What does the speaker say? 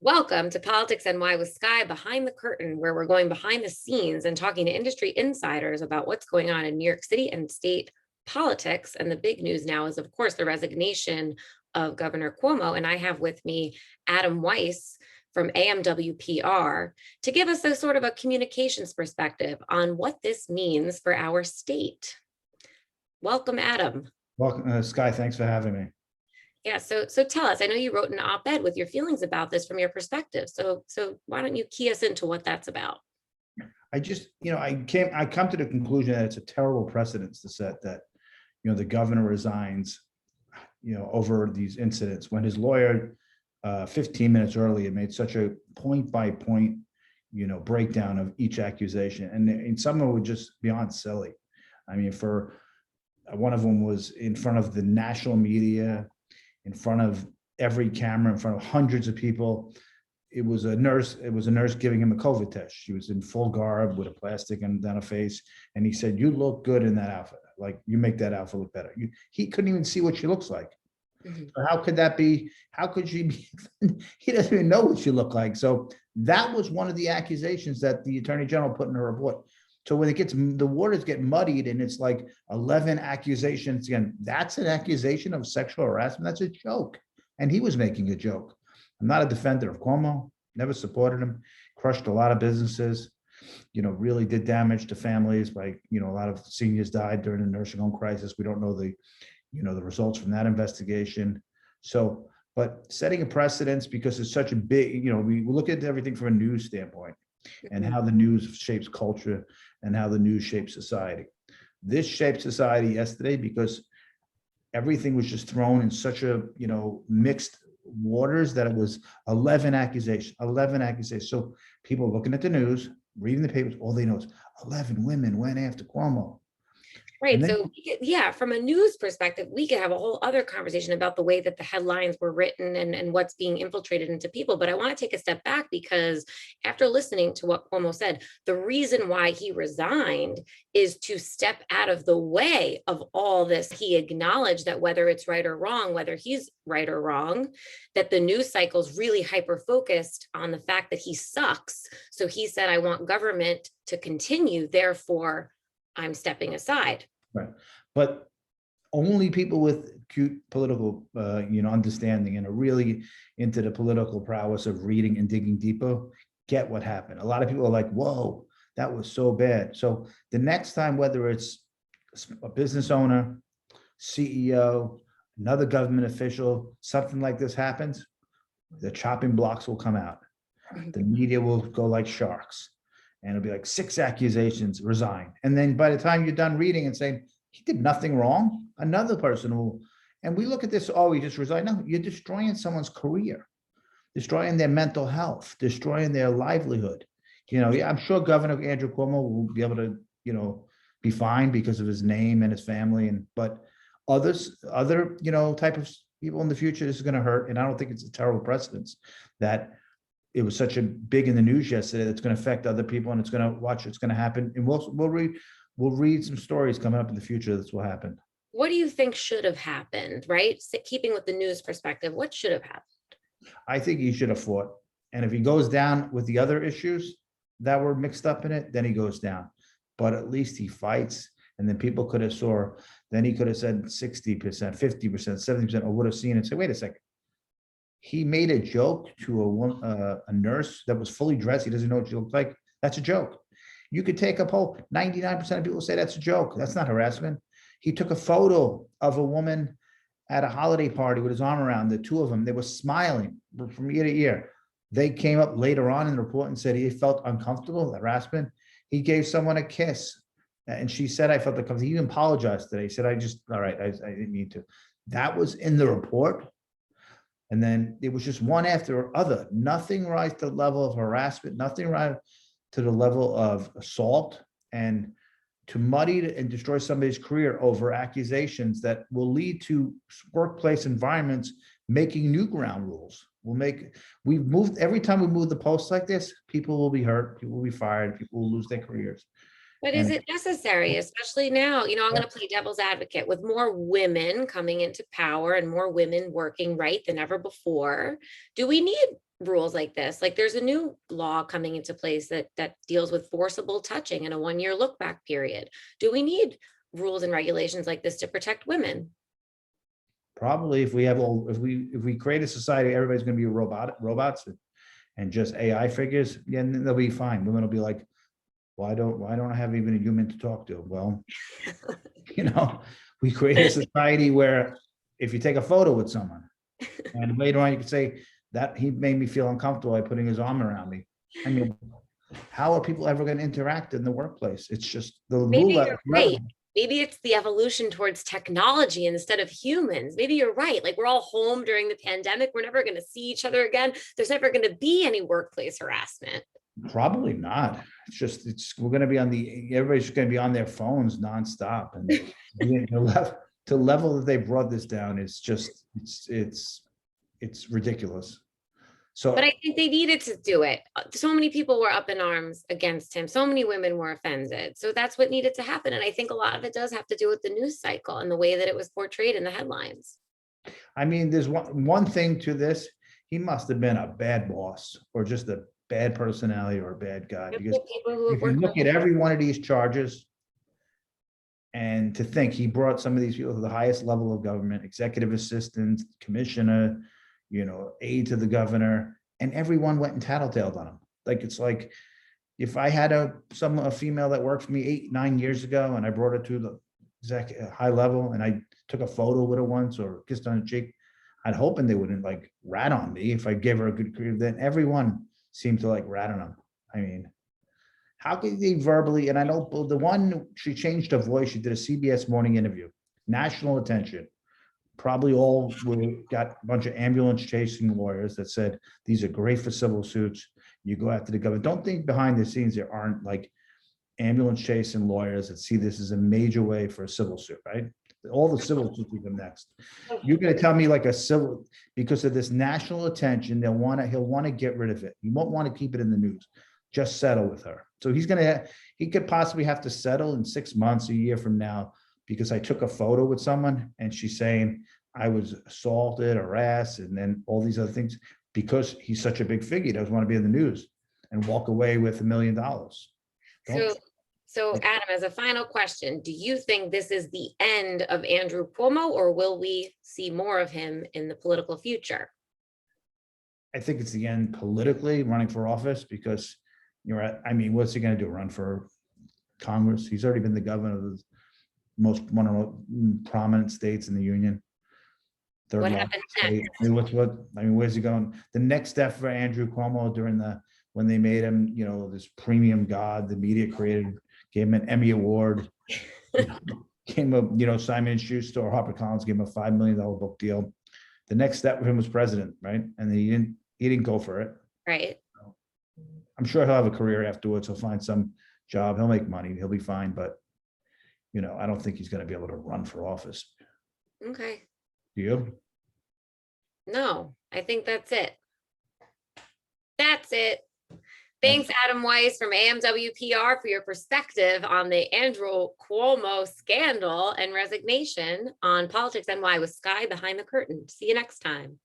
Welcome to Politics NY with Skye Behind the Curtain, where we're going behind the scenes and talking to industry insiders about what's going on in New York City and state politics. And the big news now is, of course, the resignation of Governor Cuomo. And I have with me Adam Weiss from AMW PR to give us a sort of a communications perspective on what this means for our state. Welcome, Adam. Welcome, Skye. Thanks for having me. Yeah, so tell us. I know you wrote an op-ed with your feelings about this from your perspective. So why don't you key us into what that's about? I come to the conclusion that it's a terrible precedent to set that, the governor resigns, over these incidents when his lawyer, 15 minutes earlier made such a point by point, breakdown of each accusation, and some of them were just beyond silly. I mean, for one of them was in front of the national media, in front of every camera, in front of hundreds of people. It was a nurse giving him a COVID test. She was in full garb with a plastic and down her face. And he said, "You look good in that outfit. Like, you make that outfit look better." He couldn't even see what she looks like. Mm-hmm. So how could that be? How could she be? He doesn't even know what she looked like. So that was one of the accusations that the attorney general put in her report. So when the waters get muddied and it's like 11 accusations, again, that's an accusation of sexual harassment. That's a joke. And he was making a joke. I'm not a defender of Cuomo, never supported him, crushed a lot of businesses, really did damage to families by, a lot of seniors died during the nursing home crisis. We don't know the results from that investigation. So, but setting a precedence because it's such a big, we look at everything from a news standpoint and how the news shapes culture and how the news shapes society. This shaped society yesterday because everything was just thrown in such a, mixed waters that it was 11 accusations. So people looking at the news, reading the papers, all they know is 11 women went after Cuomo. Right. So, yeah, from a news perspective, we could have a whole other conversation about the way that the headlines were written and what's being infiltrated into people. But I want to take a step back because after listening to what Cuomo said, the reason why he resigned is to step out of the way of all this. He acknowledged that whether it's right or wrong, whether he's right or wrong, that the news cycle's really hyper-focused on the fact that he sucks. So he said, I want government to continue, therefore, I'm stepping aside. Right. But only people with acute political, understanding and are really into the political prowess of reading and digging deeper get what happened. A lot of people are like, whoa, that was so bad. So the next time, whether it's a business owner, CEO, another government official, something like this happens, the chopping blocks will come out. The media will go like sharks. And it'll be like 6 accusations, resign. And then by the time you're done reading and saying, he did nothing wrong, another person will, and we look at this, oh, he just resigned. No, you're destroying someone's career, destroying their mental health, destroying their livelihood. I'm sure Governor Andrew Cuomo will be able to, be fine because of his name and his family. But other, type of people in the future, this is going to hurt. And I don't think it's a terrible precedence that it was such a big in the news yesterday that's going to affect other people, and it's going to watch. It's going to happen, and we'll read some stories coming up in the future. This will happen. What do you think should have happened? Right, keeping with the news perspective, what should have happened? I think he should have fought, and if he goes down with the other issues that were mixed up in it, then he goes down. But at least he fights, and then people could have saw. Then he could have said 60%, 50%, 70%, or would have seen and say, "Wait a second." He made a joke to a nurse that was fully dressed. He doesn't know what she looked like. That's a joke. You could take a poll. 99% of people say that's a joke. That's not harassment. He took a photo of a woman at a holiday party with his arm around the two of them. They were smiling from ear to ear. They came up later on in the report and said he felt uncomfortable, harassment. He gave someone a kiss. And she said, I felt uncomfortable. He even apologized today. He said, all right, I didn't mean to. That was in the report. And then it was just one after other. Nothing rise to the level of harassment, nothing rise to the level of assault, and to muddy and destroy somebody's career over accusations that will lead to workplace environments making new ground rules. Every time we move the post like this, people will be hurt, people will be fired, people will lose their careers. But is it necessary, especially now? I'm going to play devil's advocate with more women coming into power and more women working right than ever before. Do we need rules like this? Like there's a new law coming into place that deals with forcible touching in a 1-year look back period. Do we need rules and regulations like this to protect women? Probably if we create a society, everybody's going to be robots and just AI figures, yeah, then they'll be fine. Women will be like, why don't I have even a human to talk to? Well, we create a society where if you take a photo with someone and later on you can say that he made me feel uncomfortable by putting his arm around me. I mean, how are people ever going to interact in the workplace? It's just the Maybe rule. you're right. Maybe it's the evolution towards technology instead of humans. Maybe you're right. Like we're all home during the pandemic. We're never going to see each other again. There's never going to be any workplace harassment. Probably not. We're going to be everybody's going to be on their phones nonstop, and to level that they brought this down is just it's ridiculous. So, but I think they needed to do it. So many people were up in arms against him. So many women were offended. So that's what needed to happen. And I think a lot of it does have to do with the news cycle and the way that it was portrayed in the headlines. I mean, there's one thing to this. He must have been a bad boss or just a bad personality or a bad guy, because if you look at every one of these charges, and to think he brought some of these people to the highest level of government, executive assistant, commissioner, aide to the governor, and everyone went and tattletaled on him. Like, it's like if I had a female that worked for me 8-9 years ago and I brought her to the high level and I took a photo with her once or kissed on the cheek, I'd hoping they wouldn't like rat on me if I gave her a good career. Then everyone seemed to like rat on him. I mean, how could they verbally? And I know the one, she changed her voice. She did a CBS morning interview, national attention. Probably all got a bunch of ambulance chasing lawyers that said, these are great for civil suits. You go after the government. Don't think behind the scenes there aren't like ambulance chasing lawyers that see this as a major way for a civil suit, right? All the civil suits will come next. You're going to tell me like a civil, because of this national attention, he'll want to get rid of it. He won't want to keep it in the news. Just settle with her. So he could possibly have to settle in 6 months, a year from now, because I took a photo with someone and she's saying I was assaulted, harassed, and then all these other things, because he's such a big figure. He doesn't want to be in the news and walk away with $1 million. So Adam, as a final question, do you think this is the end of Andrew Cuomo, or will we see more of him in the political future? I think it's the end politically, running for office, because what's he going to do? Run for Congress? He's already been the governor of the one of the most prominent states in the union. What happens next? Where's he going? The next step for Andrew Cuomo when they made him, this premium god, the media created, gave him an Emmy Award, came up, Simon & Schuster or HarperCollins gave him a $5 million book deal. The next step for him was president, right? And he didn't go for it. Right. I'm sure he'll have a career afterwards. He'll find some job. He'll make money. He'll be fine. But, I don't think he's going to be able to run for office. Okay. Do you? No, I think that's it. That's it. Thanks, Adam Weiss from AMW PR, for your perspective on the Andrew Cuomo scandal and resignation on PoliticsNY with Skye behind the curtain. See you next time.